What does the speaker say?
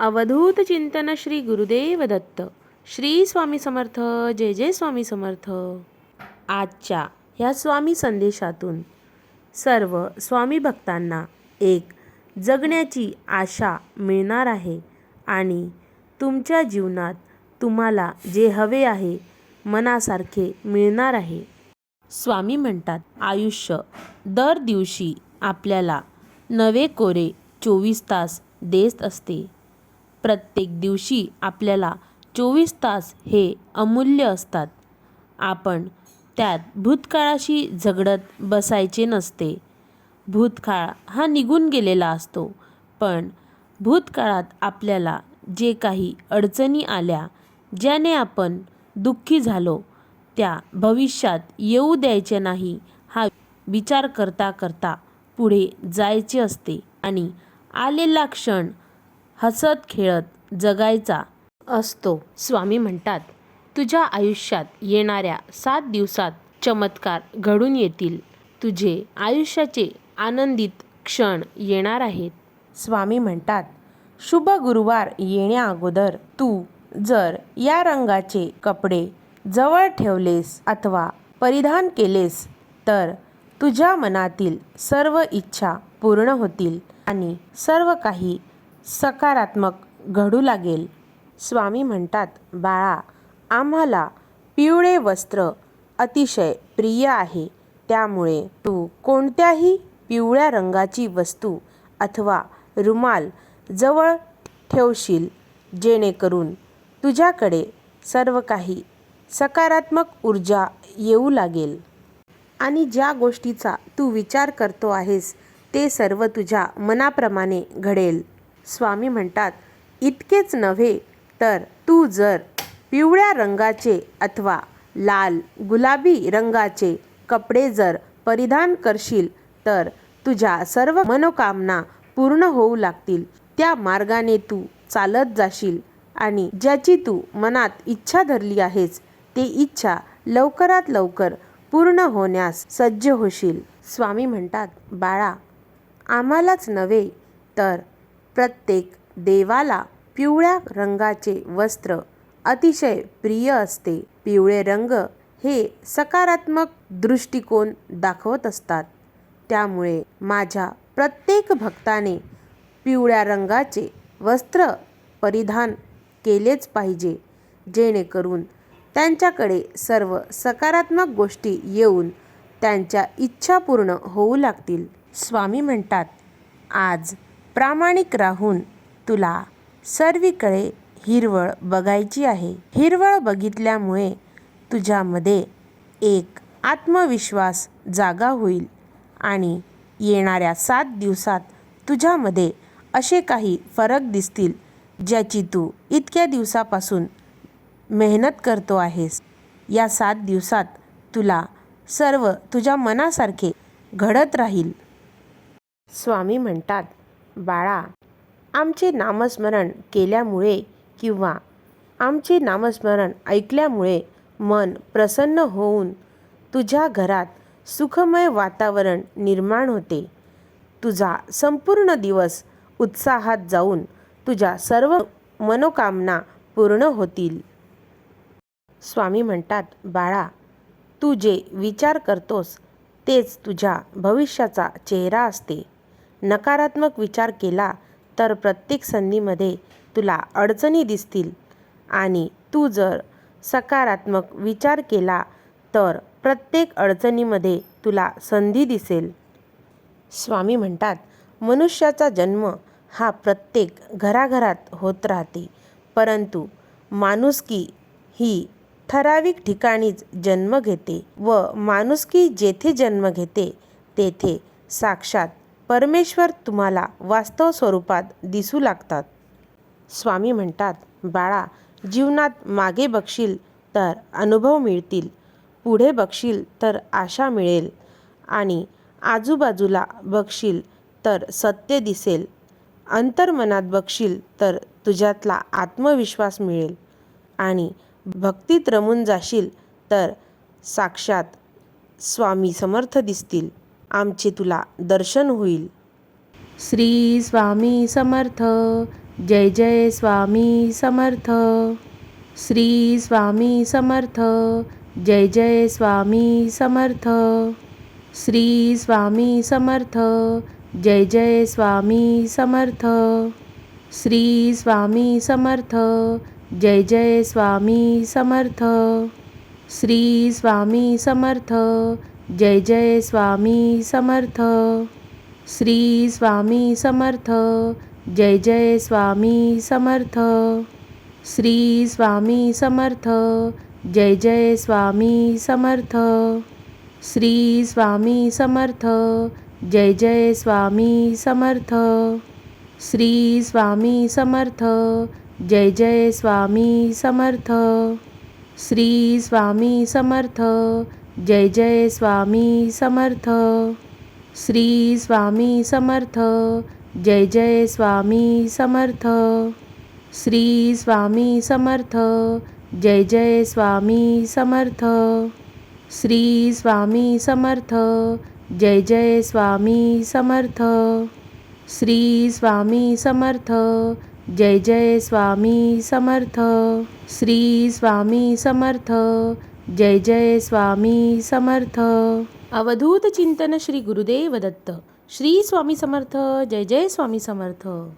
अवधूत चिंतन श्री गुरुदेव दत्त. श्री स्वामी समर्थ. जय जय स्वामी समर्थ. आजच्या ह्या स्वामी संदेशातून सर्व स्वामी भक्तांना एक जगण्याची आशा मिळणार आहे आणि तुमच्या जीवनात तुम्हाला जे हवे आहे मनासारखे मिळणार आहे. स्वामी म्हणतात, आयुष्य दर दिवशी आपल्याला नवे कोरे 24 तास देत असते. प्रत्येक दिवशी आपल्याला 24 तास हे अमूल्य असतात. आपण त्यात भूतकाळाशी झगडत बसायचे नसते. भूतकाळ हा निघून गेलेला असतो, पण भूतकाळात आपल्याला जे काही अडचणी आल्या, ज्याने आपण दुःखी झालो, त्या भविष्यात येऊ द्यायचे नाही हा विचार करता करता पुढे जायचे असते आणि आलेला क्षण हसत खेळत जगायचा असतो. स्वामी म्हणतात, तुझ्या आयुष्यात येणाऱ्या 7 दिवसात चमत्कार घडून येतील. तुझे आयुष्याचे आनंदित क्षण येणार आहेत. स्वामी म्हणतात, शुभ गुरुवार येण्या अगोदर तू जर या रंगाचे कपडे जवळ ठेवलेस अथवा परिधान केलेस तर तुझ्या मनातील सर्व इच्छा पूर्ण होतील आणि सर्व काही सकारात्मक घडू लागेल. स्वामी म्हणतात, बाळा, आम्हाला पिवळे वस्त्र अतिशय प्रिय आहे. त्यामुळे तू कोणत्याही पिवळ्या रंगाची वस्तू अथवा रुमाल जवळ ठेवशील, जेणेकरून तुझ्याकडे सर्व काही सकारात्मक ऊर्जा येऊ लागेल आणि ज्या गोष्टीचा तू विचार करतो आहेस ते सर्व तुझ्या मनाप्रमाणे घडेल. स्वामी म्हणतात, इतकेच नव्हे तर तू जर पिवळ्या रंगाचे अथवा लाल गुलाबी रंगाचे कपडे जर परिधान करशील तर तुझ्या सर्व मनोकामना पूर्ण होऊ लागतील. त्या मार्गाने तू चालत जाशील आणि ज्याची तू मनात इच्छा धरली आहेस ते इच्छा लवकरात लवकर पूर्ण होण्यास सज्ज होशील. स्वामी म्हणतात, बाळा, आम्हालाच नव्हे तर प्रत्येक देवाला पिवळ्या रंगाचे वस्त्र अतिशय प्रिय असते. पिवळे रंग हे सकारात्मक दृष्टिकोन दाखवत असतात. त्यामुळे माझ्या प्रत्येक भक्ताने पिवळ्या रंगाचे वस्त्र परिधान केलेच पाहिजे, जेणेकरून त्यांच्याकडे सर्व सकारात्मक गोष्टी येऊन त्यांच्या इच्छा पूर्ण होऊ लागतील. स्वामी म्हणतात, आज प्रामाणिक राहून तुला सर्वीकडे हिरवळ बघायची आहे. हिरवळ बघितल्यामुळे तुझ्यामध्ये एक आत्मविश्वास जागा होईल आणि येणाऱ्या 7 दिवसात तुझ्यामध्ये असे काही फरक दिसतील ज्याची तू इतक्या दिवसापासून मेहनत करतो आहेस. या 7 दिवसात तुला सर्व तुझ्या मनासारखे घडत राहील. स्वामी म्हणतात, बाळा, आमचे नामस्मरण केल्यामुळे किंवा आमचे नामस्मरण ऐकल्यामुळे मन प्रसन्न होऊन तुझ्या घरात सुखमय वातावरण निर्माण होते. तुझा संपूर्ण दिवस उत्साहात जाऊन तुझ्या सर्व मनोकामना पूर्ण होतील. स्वामी म्हणतात, बाळा, तू जे विचार करतोस तेच तुझ्या भविष्याचा चेहरा असते. नकारात्मक विचार केला तर प्रत्येक संधीमध्ये तुला अडचणी दिसतील आणि तू जर सकारात्मक विचार केला तर प्रत्येक अडचणीमध्ये तुला संधी दिसेल. स्वामी म्हणतात, मनुष्याचा जन्म हा प्रत्येक घराघरात होत राहते, परंतु माणुसकी ही ठराविक ठिकाणीच जन्म घेते व माणुसकी जेथे जन्म घेते तेथे साक्षात परमेश्वर तुम्हाला वास्तव स्वरूपात दिसू लागतात. स्वामी म्हणतात, बाळा, जीवनात मागे बघशील तर अनुभव मिळतील, पुढे बघशील तर आशा मिळेल आणि आजूबाजूला बघशील तर सत्य दिसेल. अंतर्मनात बघशील तर तुझ्यातला आत्मविश्वास मिळेल आणि भक्तीत रमून जाशील तर साक्षात स्वामी समर्थ दिसतील. आमचे तुला दर्शन होईल. श्री स्वामी समर्थ. जय जय स्वामी समर्थ. श्री स्वामी समर्थ. जय जय स्वामी समर्थ. श्री स्वामी समर्थ. जय जय स्वामी समर्थ. श्री स्वामी समर्थ. जय जय स्वामी समर्थ. श्री स्वामी समर्थ. जय जय स्वामी समर्थ. श्री स्वामी समर्थ. जय जय स्वामी समर्थ. श्री स्वामी समर्थ. जय जय स्वामी समर्थ. श्री स्वामी समर्थ. जय जय स्वामी समर्थ. श्री स्वामी समर्थ. जय जय स्वामी समर्थ. श्री स्वामी समर्थ. जय जय स्वामी समर्थ. श्री स्वामी समर्थ. जय जय स्वामी समर्थ. श्री स्वामी समर्थ. जय जय स्वामी समर्थ. श्री स्वामी समर्थ. जय जय स्वामी समर्थ. श्री स्वामी समर्थ. जय जय स्वामी समर्थ. श्री स्वामी समर्थ. जय जय स्वामी समर्थ. अवधूत चिंतन श्री गुरुदेव दत्त. श्री स्वामी समर्थ. जय जय स्वामी समर्थ.